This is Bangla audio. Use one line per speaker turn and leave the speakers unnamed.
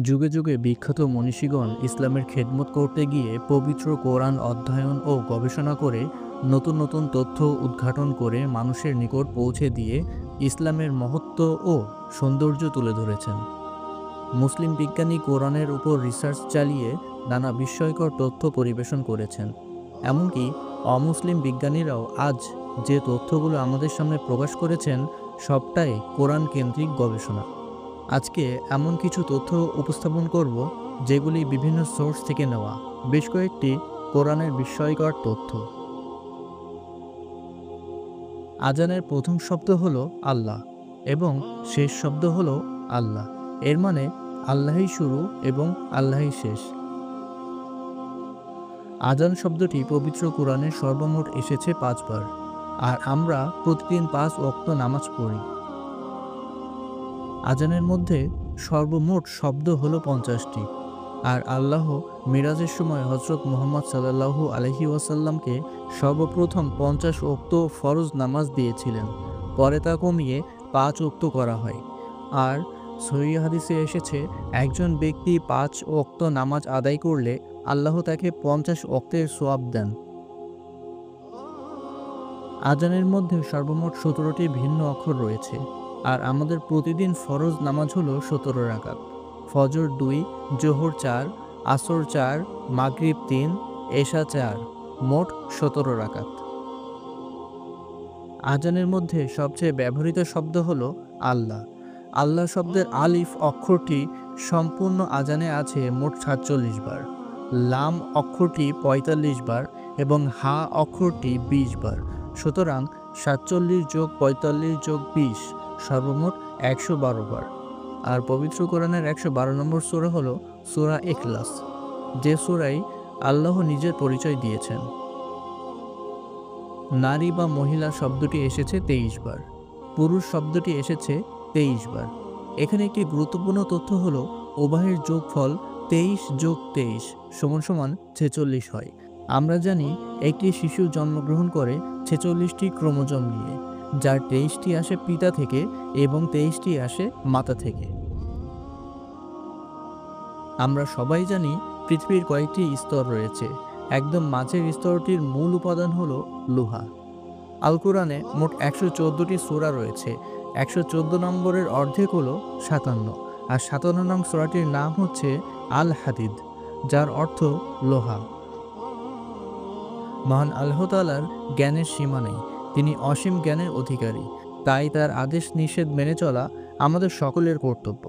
যুগে যুগে বিখ্যাত মনীষীগণ ইসলামের খেদমত করতে গিয়ে পবিত্র কোরআন অধ্যয়ন ও গবেষণা করে নতুন নতুন তথ্য উদ্ঘাটন করে মানুষের নিকট পৌঁছে দিয়ে ইসলামের মহত্ব ও সৌন্দর্য তুলে ধরেছেন। মুসলিম বিজ্ঞানী কোরআনের উপর রিসার্চ চালিয়ে নানা বিস্ময়কর তথ্য পরিবেশন করেছেন। এমনকি অমুসলিম বিজ্ঞানীরাও আজ যে তথ্যগুলো আমাদের সামনে প্রকাশ করেছেন সবটাই কোরআন কেন্দ্রিক গবেষণা। আজকে এমন কিছু তথ্য উপস্থাপন করব যেগুলি বিভিন্ন সোর্স থেকে নেওয়া, বেশ কয়েকটি কোরআনের বিস্ময়কর তথ্য। আজানের প্রথম শব্দ হলো আল্লাহ এবং শেষ শব্দ হলো আল্লাহ। এর মানে আল্লাহই শুরু এবং আল্লাহই শেষ। আজান শব্দটি পবিত্র কোরআনে সর্বমোট এসেছে 5 বার, আর আমরা প্রতিদিন 5 ওয়াক্ত নামাজ পড়ি। আজানের মধ্যে সর্বমোট শব্দ হলো 50টি, আর আল্লাহ মিরাজের সময় হযরত মুহাম্মদ সাল্লাল্লাহু আলাইহি ওয়াসাল্লামকে সর্বপ্রথম 50 ওয়াক্ত ফরজ নামাজ দিয়েছিলেন। পরে তা কমিয়ে 5 ওয়াক্ত করা হয়। আর সহিহ হাদিসে এসেছে, একজন ব্যক্তি 5 ওয়াক্ত নামাজ আদায় করলে আল্লাহ তাকে 50 ওয়াক্তের সওয়াব দেন। আজানের মধ্যে সর্বমোট 17টি ভিন্ন অক্ষর রয়েছে, আর আমাদের প্রতিদিন ফরজ নামাজ হলো 17 রাকাত। ফজর 2, জোহর 4, আসর 4, মাগরিব 3, এশা 4, মোট 17 রাকাত। আজানের মধ্যে সবচেয়ে ব্যবহৃত শব্দ হলো আল্লাহ। আল্লাহ শব্দের আলিফ অক্ষরটি সম্পূর্ণ আজানে আছে মোট 47 বার, লাম অক্ষরটি 45 বার এবং হা অক্ষরটি 20 বার। সুতরাং 47 যোগ 45 যোগ 20 সর্বমোট 112 বার। আর পবিত্র কোরআনের 112 নম্বর সূরা হলো সূরা ইখলাস, যে সূরায় আল্লাহ নিজের পরিচয় দিয়েছেন। নারী বা মহিলা শব্দটি এসেছে 23 বার, পুরুষ শব্দটি এসেছে 23 বার। এখানে একটি গুরুত্বপূর্ণ তথ্য হলো উভয়ের যোগফল 23 যোগ 23 সমান সমান 46 হয়। আমরা জানি একটি শিশু জন্মগ্রহণ করে 46টি ক্রোমোজোম নিয়ে, যার 23টি আসে পিতা থেকে এবং 23টি আসে মাতা থেকে। আমরা সবাই জানি পৃথিবীর কয়েকটি স্তর রয়েছে। একদম মাঝের স্তরটির মূল উপাদান হলো লোহা। আল কোরআনে মোট 114টি সূরা রয়েছে। 114 নম্বরের অর্ধেক হলো 57, আর 57 নং সূরাটির নাম হচ্ছে আল হাদিদ, যার অর্থ লোহা। মহান আল্লাহ তাআলার জ্ঞানের সীমা নেই, তিনি অসীম জ্ঞানের অধিকারী। তাই তার আদেশ নিষেধ মেনে চলা আমাদের সকলের কর্তব্য।